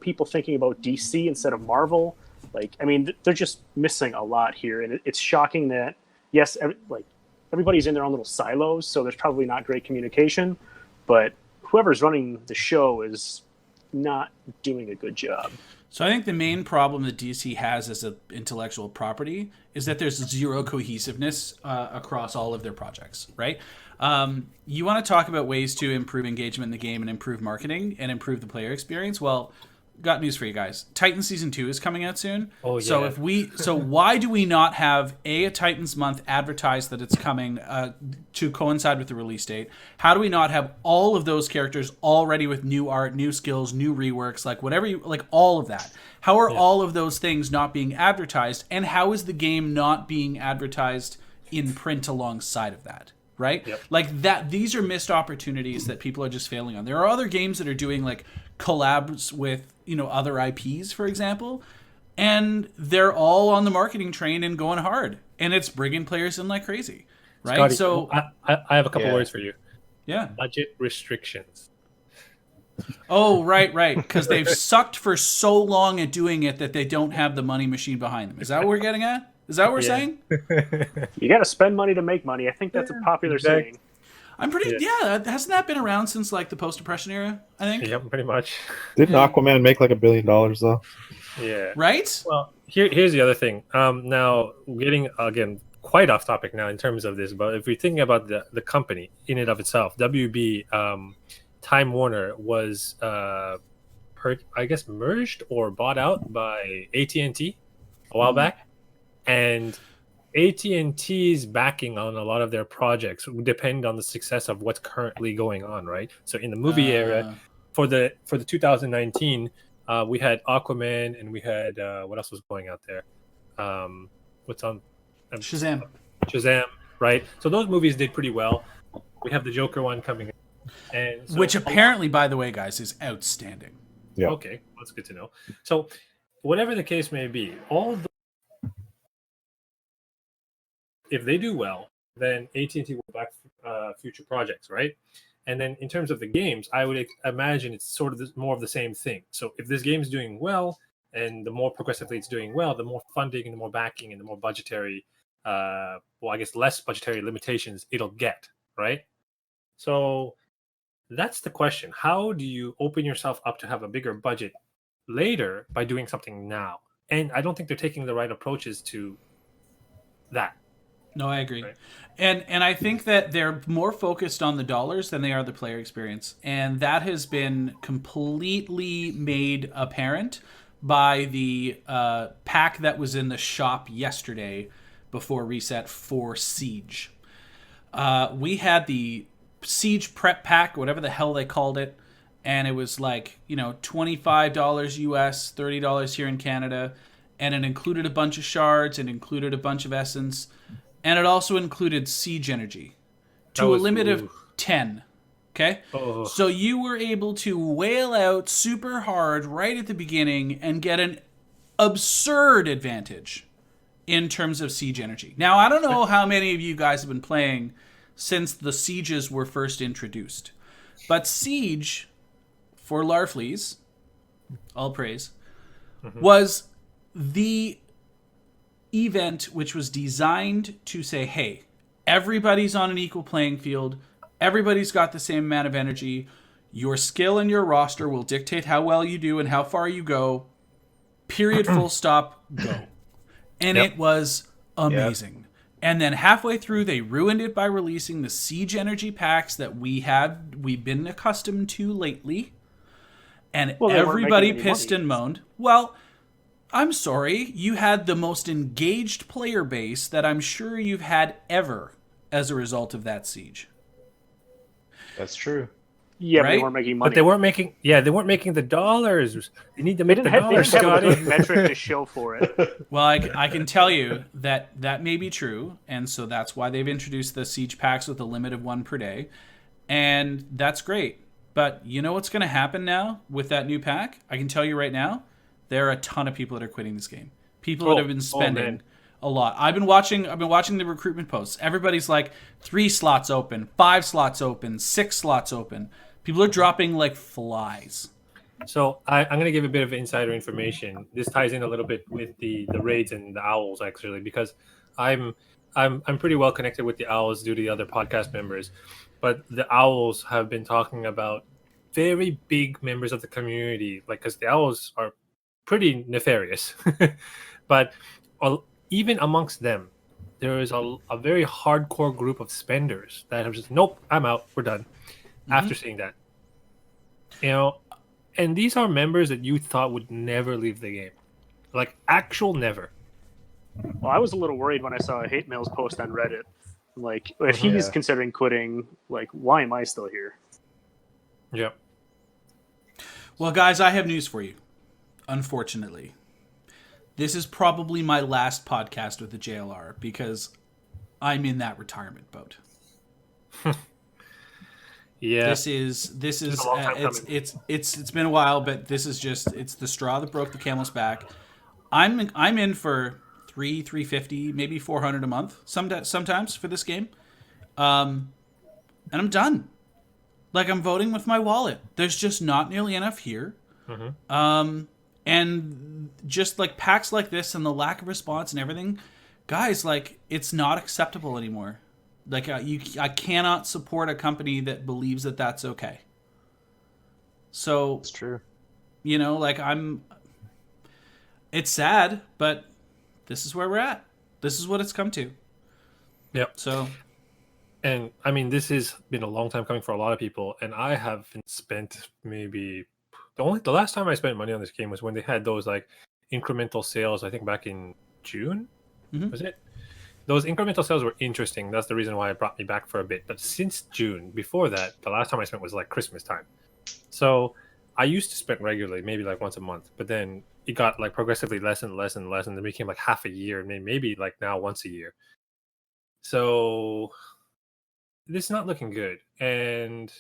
people thinking about DC instead of Marvel. Like, I mean, they're just missing a lot here, and it's shocking that, yes, everybody's in their own little silos, so there's probably not great communication, but whoever's running the show is not doing a good job. So I think the main problem that DC has as an intellectual property is that there's zero cohesiveness across all of their projects, right? You want to talk about ways to improve engagement in the game and improve marketing and improve the player experience? Well, got news for you guys. Titan Season 2 is coming out soon. Oh, yeah. So why do we not have a Titans month advertised that it's coming to coincide with the release date? How do we not have all of those characters already with new art, new skills, new reworks, all of that? How are all of those things not being advertised? And how is the game not being advertised in print alongside of that? Right? Yep. Like that, these are missed opportunities that people are just failing on. There are other games that are doing like collabs with, other IPs, for example, and they're all on the marketing train and going hard, and it's bringing players in like crazy, right? Scotty, so I have a couple words for you. Yeah. Budget restrictions. Oh, right, because they've sucked for so long at doing it that they don't have the money machine behind them. Is that what we're getting at? Is that what we're saying? You got to spend money to make money. I think that's a popular saying. I'm pretty. Yeah, hasn't that been around since like the post-depression era? I think. Yep, pretty much. Didn't Aquaman make like $1 billion though? Yeah. Right. Well, here's the other thing. Now, getting again quite off topic now in terms of this, but if we're thinking about the company in and of itself, WB, Time Warner was, merged or bought out by AT&T a while back, and AT&T's backing on a lot of their projects depend on the success of what's currently going on, right? So in the movie era, for the 2019, we had Aquaman, and we had what else was going out there? What's on Shazam, right? So those movies did pretty well. We have the Joker one coming in, and so, which apparently, by the way, guys, is outstanding. Yeah. Okay, that's good to know. So whatever the case may be, if they do well, then AT&T will back future projects, right? And then in terms of the games, I would imagine it's sort of more of the same thing. So if this game is doing well, and the more progressively it's doing well, the more funding and the more backing and the more budgetary, less budgetary limitations it'll get, right? So that's the question. How do you open yourself up to have a bigger budget later by doing something now? and I don't think they're taking the right approaches to that. No, I agree. Right. And I think that they're more focused on the dollars than they are the player experience. And that has been completely made apparent by the pack that was in the shop yesterday before reset for Siege. We had the Siege prep pack, whatever the hell they called it, and it was like, $25 US, $30 here in Canada, and it included a bunch of shards, and included a bunch of essence, and it also included siege energy to a limit of 10. Okay? Oh. So you were able to whale out super hard right at the beginning and get an absurd advantage in terms of siege energy. Now, I don't know how many of you guys have been playing since the sieges were first introduced, but Siege, for Larfleeze, all praise, was the event which was designed to say, hey, everybody's on an equal playing field, everybody's got the same amount of energy, your skill and your roster will dictate how well you do and how far you go, period, full stop, go. And it was amazing. Yep. And then halfway through, they ruined it by releasing the siege energy packs that we've been accustomed to lately. And everybody pissed and moaned. Well, I'm sorry, you had the most engaged player base that I'm sure you've had ever as a result of that siege. That's true. Yeah, right? But they weren't making money. But they weren't making the dollars. They need to make the dollars, They didn't have Scotty. a metric to show for it. Well, I can tell you that may be true, and so that's why they've introduced the siege packs with a limit of 1 per day, and that's great. But you know what's going to happen now with that new pack? I can tell you right now, there are a ton of people that are quitting this game. People that have been spending a lot. I've been watching the recruitment posts. Everybody's like 3 slots open, 5 slots open, 6 slots open. People are dropping like flies. So I'm going to give a bit of insider information. This ties in a little bit with the raids and the owls, actually, because I'm pretty well connected with the owls due to the other podcast members. But the owls have been talking about very big members of the community, like, because the owls are pretty nefarious. But even amongst them, there is a very hardcore group of spenders that have just, nope, I'm out, we're done. After seeing that, and these are members that you thought would never leave the game, like actual never. Well, I was a little worried when I saw a hate mails post on Reddit. Like, if he's considering quitting, like, why am I still here? Yeah. Well, guys, I have news for you. Unfortunately, this is probably my last podcast with the JLR because I'm in that retirement boat. Yeah, this is it's been a while, but this is just it's the straw that broke the camel's back. I'm in for $350, maybe $400 a month sometimes for this game, and I'm done. Like, I'm voting with my wallet. There's just not nearly enough here, and just like packs like this and the lack of response and everything, guys, like, it's not acceptable anymore. Like, I cannot support a company that believes that that's okay. So it's true. Like, it's sad, but this is where we're at. This is what it's come to. Yep. So, and I mean, this has been a long time coming for a lot of people, and I haven't spent maybe the last time I spent money on this game was when they had those like incremental sales. I think back in June, was it? Those incremental sales were interesting. That's the reason why it brought me back for a bit. But since June, before that, the last time I spent was like Christmas time. So I used to spend regularly, maybe like once a month. But then it got like progressively less and less and less. And it became like half a year, maybe like now once a year. So this is not looking good. And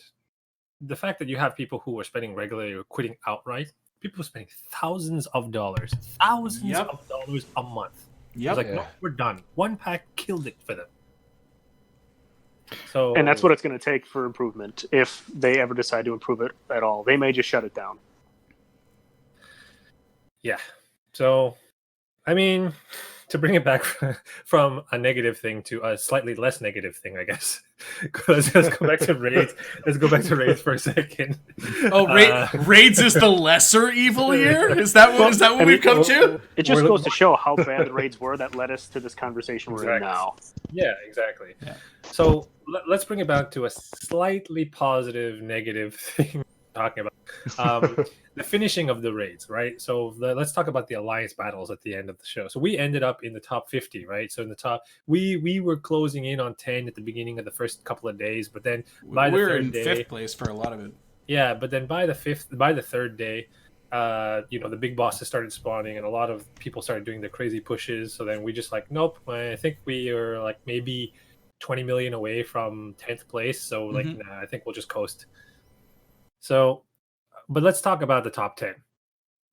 the fact that you have people who are spending regularly or quitting outright, people are spending thousands of dollars a month. Yep. It's like, no, we're done. One pack killed it for them. So, and that's what it's going to take for improvement if they ever decide to improve it at all. They may just shut it down. Yeah. So, I mean, to bring it back from a negative thing to a slightly less negative thing, I guess. Let's go back to raids. Let's go back to raids for a second. Oh, raids is the lesser evil here? Is that what we've come to? It just goes to show how bad the raids were that led us to this conversation we're in now. Yeah, exactly. Yeah. So let's bring it back to a slightly positive, negative thing we're talking about. The finishing of the raids, right? So let's talk about the alliance battles at the end of the show. So we ended up in the top 50, right? So in the top, we were closing in on 10 at the beginning of the first couple of days, but then by the third day, 5th place for a lot of it. Yeah, but then by the third day, the big bosses started spawning, and a lot of people started doing their crazy pushes. So then we just like, nope. I think we are like maybe 20 million away from 10th place. So like, nah, I think we'll just coast. So. But let's talk about the top 10.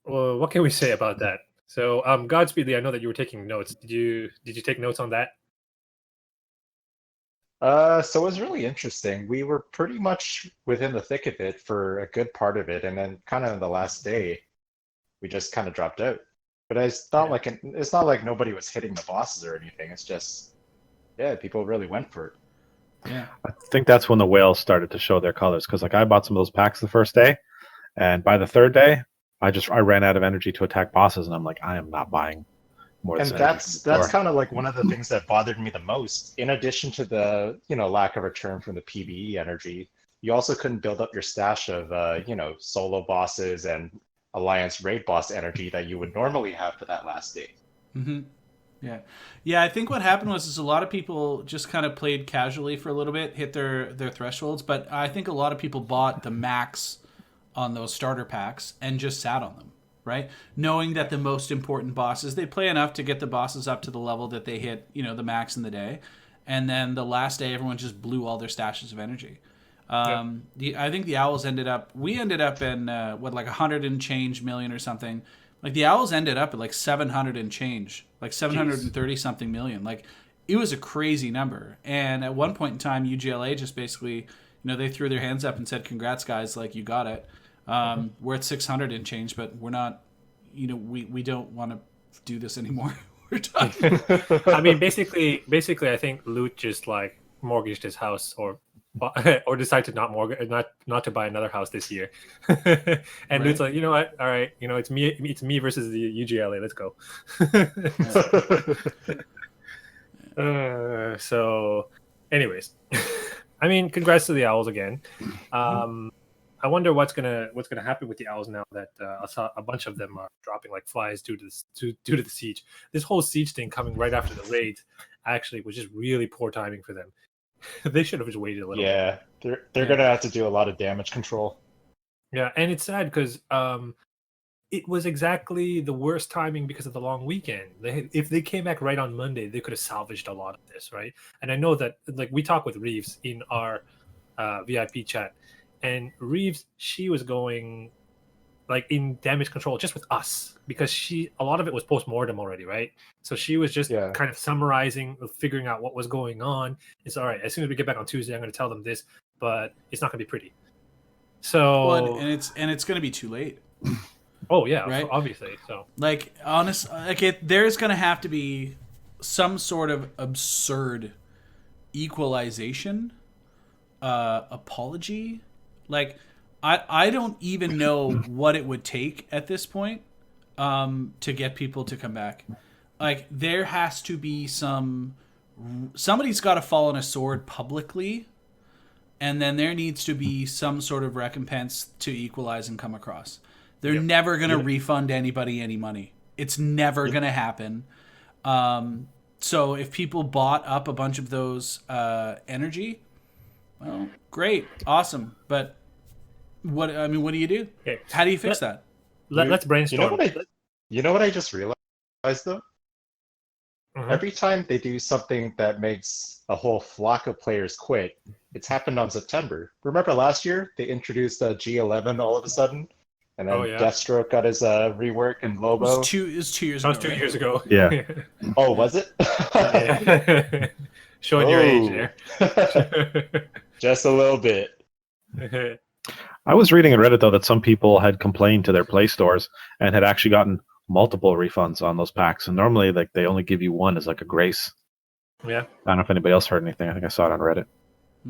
Well, what can we say about that? So, Godspeedlee, I know that you were taking notes. Did you take notes on that? So it was really interesting. We were pretty much within the thick of it for a good part of it, and then kind of the last day, we just kind of dropped out. But it's not like nobody was hitting the bosses or anything. It's just, people really went for it. Yeah, I think that's when the whales started to show their colors, because like I bought some of those packs the first day. And by the third day, I ran out of energy to attack bosses, and I'm like, I am not buying more. And that's kind of like one of the things that bothered me the most. In addition to the lack of return from the PvE energy, you also couldn't build up your stash of solo bosses and alliance raid boss energy that you would normally have for that last day. Mm-hmm. Yeah. I think what happened was a lot of people just kind of played casually for a little bit, hit their thresholds, but I think a lot of people bought the max on those starter packs and just sat on them, right? Knowing that the most important bosses, they play enough to get the bosses up to the level that they hit, the max in the day. And then the last day, everyone just blew all their stashes of energy. I think the Owls ended up in, like 100 and change million or something. Like the Owls ended up at like 700 and change, like 730 something million. Like it was a crazy number. And at one point in time, UGLA just basically, they threw their hands up and said, congrats guys, like you got it. We're at 600 and change, but we're not, we don't want to do this anymore. We're done. I mean, basically, I think Loot just like mortgaged his house or decided not to buy another house this year. And right. Loot's like, you know what? All right, it's me versus the UGLA. Let's go. So, anyways, I mean, congrats to the Owls again. I wonder what's gonna happen with the Owls now that I saw a bunch of them are dropping like flies due to the siege. This whole siege thing coming right after the raids actually was just really poor timing for them. They should have just waited a little bit. Yeah, they're gonna have to do a lot of damage control. Yeah, and it's sad because it was exactly the worst timing because of the long weekend. If they came back right on Monday, they could have salvaged a lot of this, right? And I know that like we talk with Reeves in our VIP chat. And Reeves, she was going like in damage control just with us because a lot of it was post-mortem already, right? So she was just kind of summarizing, figuring out what was going on. It's all right. As soon as we get back on Tuesday, I'm going to tell them this, but it's not going to be pretty. So and it's going to be too late. Oh yeah, right? Obviously. So like there's going to have to be some sort of absurd equalization, apology. Like, I don't even know what it would take at this point to get people to come back. Like, there has to be somebody's got to fall on a sword publicly, and then there needs to be some sort of recompense to equalize and come across. They're never going to refund anybody any money. It's never going to happen. So if people bought up a bunch of those energy, well, great, awesome, but what do you do? Okay. How do you fix that? Let's brainstorm. You know what I just realized though? Mm-hmm. Every time they do something that makes a whole flock of players quit, it's happened on September. Remember last year they introduced G11 all of a sudden, and then Deathstroke got his rework and Lobo. It was 2 years ago. That was 2 years ago. Yeah. Oh, was it? Showing your age there. Just a little bit. I was reading in Reddit, though, that some people had complained to their Play stores and had actually gotten multiple refunds on those packs, and normally like they only give you one as like a grace. Yeah. I don't know if anybody else heard anything. I think I saw it on Reddit.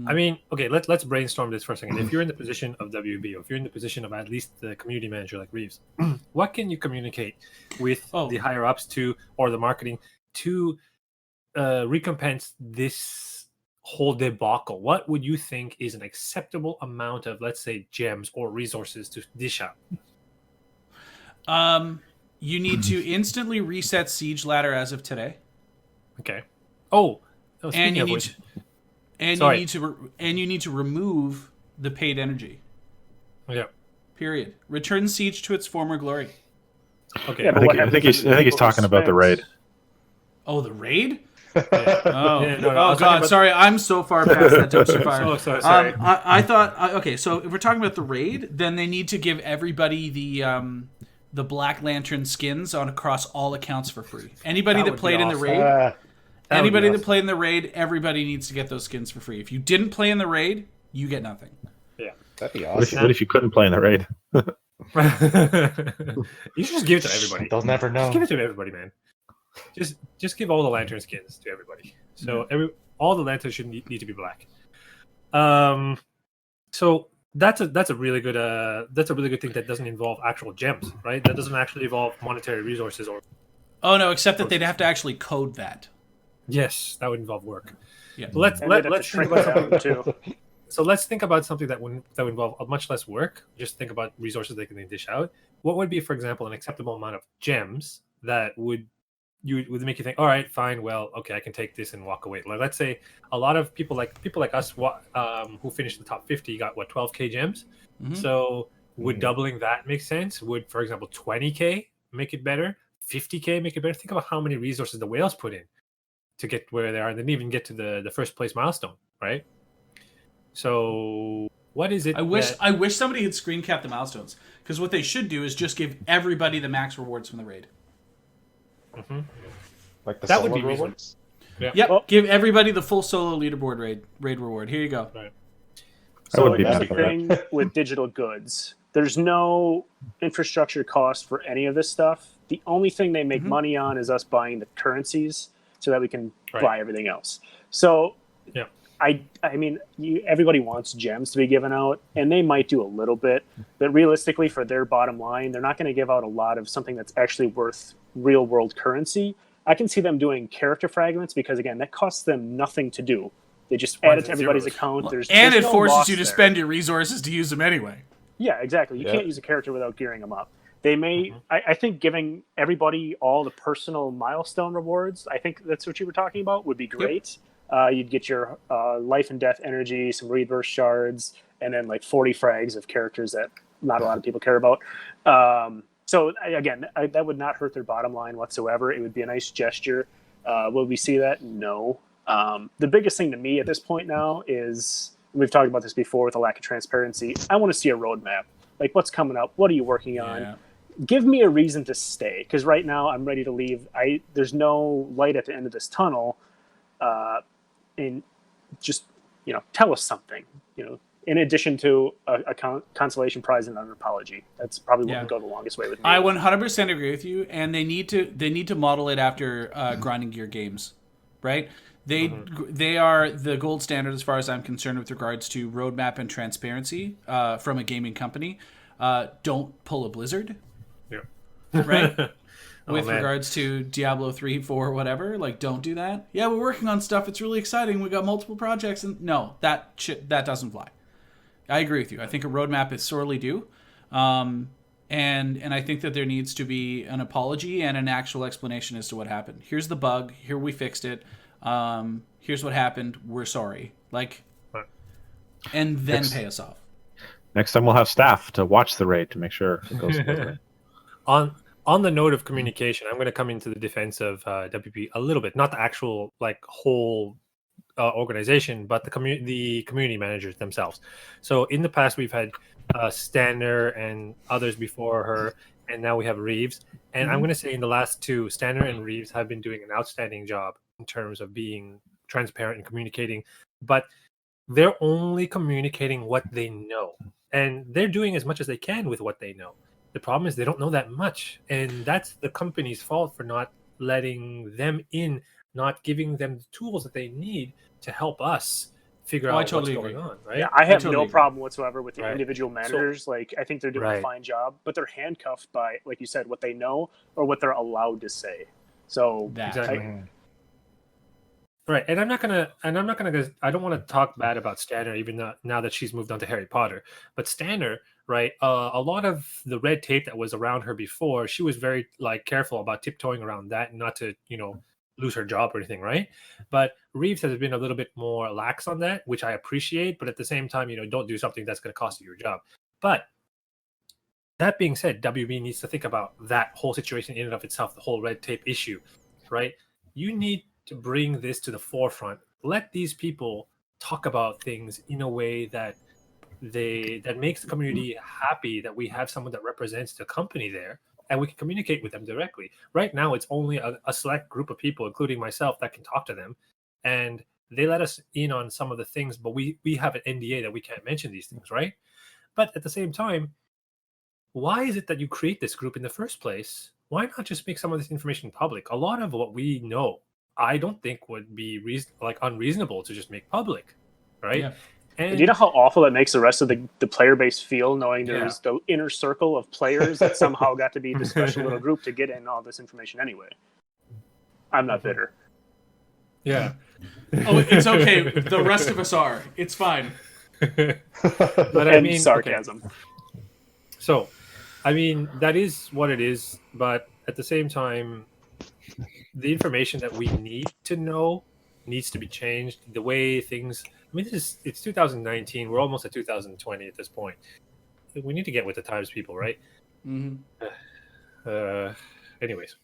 I mean, okay, let's brainstorm this for a second. If you're in the position of WB, or if you're in the position of at least the community manager like Reeves, what can you communicate with the higher ups to, or the marketing to recompense this whole debacle? What would you think is an acceptable amount of, let's say, gems or resources to dish out? You need to instantly reset Siege Ladder as of today. Okay. And you need to remove the paid energy. Yeah. Period. Return Siege to its former glory. Okay. Yeah, I think he's talking about the raid. Oh, the raid? Yeah. Oh God! Sorry, I'm so far past that dumpster fire. Oh, sorry. I thought. Okay, so if we're talking about the raid, then they need to give everybody the Black Lantern skins on across all accounts for free. Anybody that played in the raid, played in the raid, everybody needs to get those skins for free. If you didn't play in the raid, you get nothing. Yeah, that'd be awesome. What if you couldn't play in the raid? You should just give it to everybody. They'll never know. Just give it to everybody, man. Just give all the lantern skins to everybody. So all the lanterns should need to be black. So that's a really good thing that doesn't involve actual gems, right? That doesn't actually involve monetary resources or. Oh no, except that they'd have to actually code that. Yes, that would involve work. Yeah. So let's think about something too. So let's think about something that would involve much less work. Just think about resources they can dish out. What would be, for example, an acceptable amount of gems that would make you think, all right, fine, well, okay, I can take this and walk away. Like, let's say a lot of people like us who finished the top 50 got 12k gems. Mm-hmm. So would doubling that make sense? Would, for example, 20k make it better? 50k make it better? Think about how many resources the whales put in to get where they are, and then even get to the first place milestone, right? So what is it? I wish somebody had screen capped the milestones, because what they should do is just give everybody the max rewards from the raid. Mm-hmm. Like that would be rewards. Yeah. Yep. Well, give everybody the full solo leaderboard raid reward. Here you go. Right. So that's the thing with digital goods. There's no infrastructure cost for any of this stuff. The only thing they make money on is us buying the currencies so that we can buy everything else. So yeah. I mean, everybody wants gems to be given out, and they might do a little bit, but realistically, for their bottom line, they're not going to give out a lot of something that's actually worth real-world currency. I can see them doing character fragments because, again, that costs them nothing to do. They just add it to everybody's account. There's it no forces you to there. Spend your resources to use them anyway. Yeah, exactly. You can't use a character without gearing them up. They may, I think giving everybody all the personal milestone rewards, I think that's what you were talking about, would be great. Yep. You'd get your life and death energy, some rebirth shards, and then like 40 frags of characters that not a lot of people care about. So again, that would not hurt their bottom line whatsoever. It would be a nice gesture. Will we see that? No. The biggest thing to me at this point now is, we've talked about this before with the lack of transparency, I want to see a roadmap. Like, what's coming up? What are you working on? Yeah. Give me a reason to stay, because right now I'm ready to leave. There's no light at the end of this tunnel. And just, tell us something, in addition to a consolation prize and an apology. That's probably what would go the longest way with me. I 100% agree with you, and they need to model it after grinding gear games, right? They are the gold standard as far as I'm concerned with regards to roadmap and transparency from a gaming company. Don't pull a Blizzard, right? With regards to Diablo 3, 4, whatever, like, don't do that. Yeah, we're working on stuff. It's really exciting. We got multiple projects, and no, that doesn't fly. I agree with you. I think a roadmap is sorely due, and I think that there needs to be an apology and an actual explanation as to what happened. Here's the bug. Here we fixed it. Here's what happened. We're sorry. And then pay us off. Next time we'll have staff to watch the raid to make sure it goes smoothly. On the note of communication, I'm going to come into the defense of WP a little bit, not the actual whole organization, but the community managers themselves. So in the past, we've had Stanner and others before her, and now we have Reeves. And I'm going to say in the last two, Stanner and Reeves have been doing an outstanding job in terms of being transparent and communicating, but they're only communicating what they know, and they're doing as much as they can with what they know. The problem is they don't know that much, and that's the company's fault for not letting them in, not giving them the tools that they need to help us figure out totally what's agree. going on, right? Yeah, I have totally no agree. problem whatsoever with the Right. individual managers. Like, I think they're doing a Right. fine job, but they're handcuffed by, like you said, what they know or what they're allowed to say. So That. Exactly. Right, and I don't want to talk bad about Stanner, even though, now that she's moved on to Harry Potter. But Stanner, right, a lot of the red tape that was around her before, she was very careful about tiptoeing around that and not to, lose her job or anything, right? But Reeves has been a little bit more lax on that, which I appreciate. But at the same time, don't do something that's going to cost you your job. But that being said, WB needs to think about that whole situation in and of itself, the whole red tape issue, right? You need to bring this to the forefront. Let these people talk about things in a way that makes the community happy, that we have someone that represents the company there and we can communicate with them directly. Right now, it's only a select group of people, including myself, that can talk to them. And they let us in on some of the things, but we have an NDA that we can't mention these things, right? But at the same time, why is it that you create this group in the first place? Why not just make some of this information public? A lot of what we know, I don't think would be unreasonable to just make public, right? Yeah. do you know how awful that makes the rest of the player base feel, knowing there's the inner circle of players that somehow got to be the special little group to get in all this information anyway? I'm not bitter. Yeah. Oh, it's okay. The rest of us are. It's fine. But And sarcasm. Okay. So, that is what it is. But at the same time, the information that we need to know needs to be changed. The way things, it's 2019. We're almost at 2020 at this point. We need to get with the times, people, right? Mm-hmm. Anyways,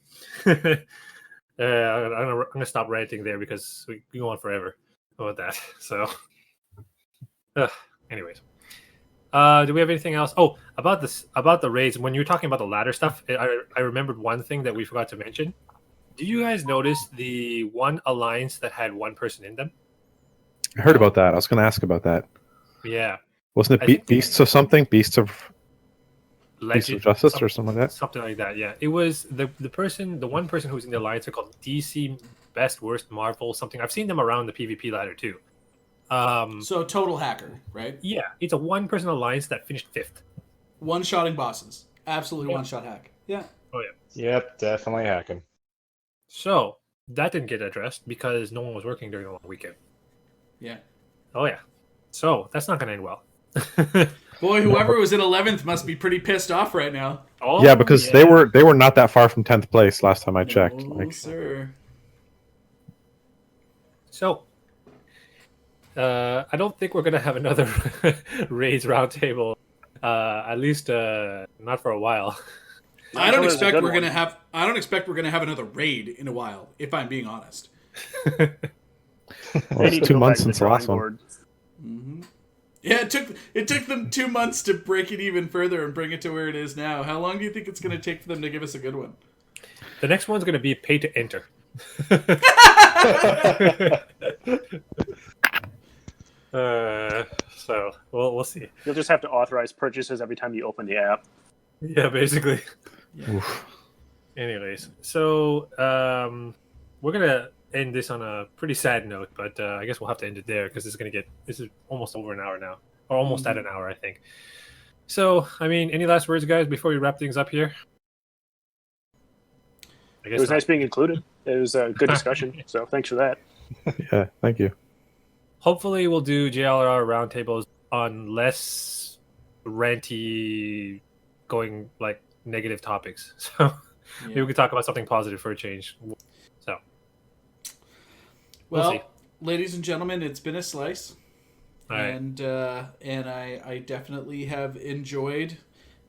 I'm gonna stop ranting there because we can go on forever about that. So, anyways, do we have anything else? Oh, about the raids. When you were talking about the ladder stuff, I remembered one thing that we forgot to mention. Did you guys notice the one alliance that had one person in them? I heard about that. I was going to ask about that. Yeah. Wasn't it Beasts of something? Beasts of Justice or something like that? Something like that, yeah. It was the one person who was in the alliance are called DC Best Worst Marvel something. I've seen them around the PvP ladder too. So total hacker, right? Yeah, it's a one-person alliance that finished 5th. One-shotting bosses. Absolutely one-shot hack. Yeah. Oh yeah. Yep, definitely hacking. So that didn't get addressed because no one was working during the long weekend. Yeah. Oh yeah. So that's not going to end well. Boy, whoever was in 11th must be pretty pissed off right now. Oh, yeah, because they were not that far from 10th place last time I checked. No, sir. So, I don't think we're going to have another Raids Roundtable, at least not for a while. I don't expect we're gonna have another raid in a while, if I'm being honest. Well, it's 2 months since the last one. Mm-hmm. Yeah, it took them 2 months to break it even further and bring it to where it is now. How long do you think it's going to take for them to give us a good one? The next one's going to be pay to enter. So we'll see. You'll just have to authorize purchases every time you open the app. Yeah, basically. Yeah. Anyways, so we're gonna end this on a pretty sad note, but I guess we'll have to end it there because this is almost over an hour now, or almost at an hour, I think. So, any last words, guys, before we wrap things up here? I guess it was nice being included. It was a good discussion, so thanks for that. Yeah, thank you. Hopefully, we'll do JLR roundtables on less ranty, going negative topics. So maybe we could talk about something positive for a change. So, well, see. Ladies and gentlemen, it's been a slice, All right. and I definitely have enjoyed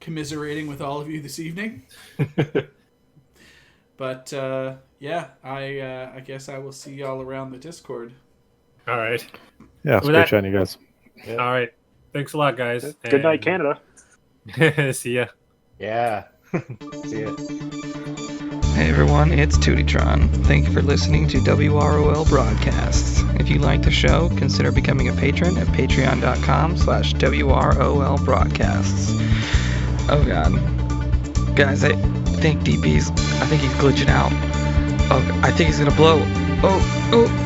commiserating with all of you this evening. But yeah, I guess I will see y'all around the Discord. All right. Yeah, it's great chatting, you guys. Yeah. All right. Thanks a lot, guys. Good night, Canada. See ya. Yeah. See ya. Hey everyone, it's Tootitron. Thank you for listening to WROL Broadcasts. If you like the show, consider becoming a patron at patreon.com/WROL Broadcasts. Oh god. Guys, I think he's glitching out. Oh, I think he's gonna blow. Oh,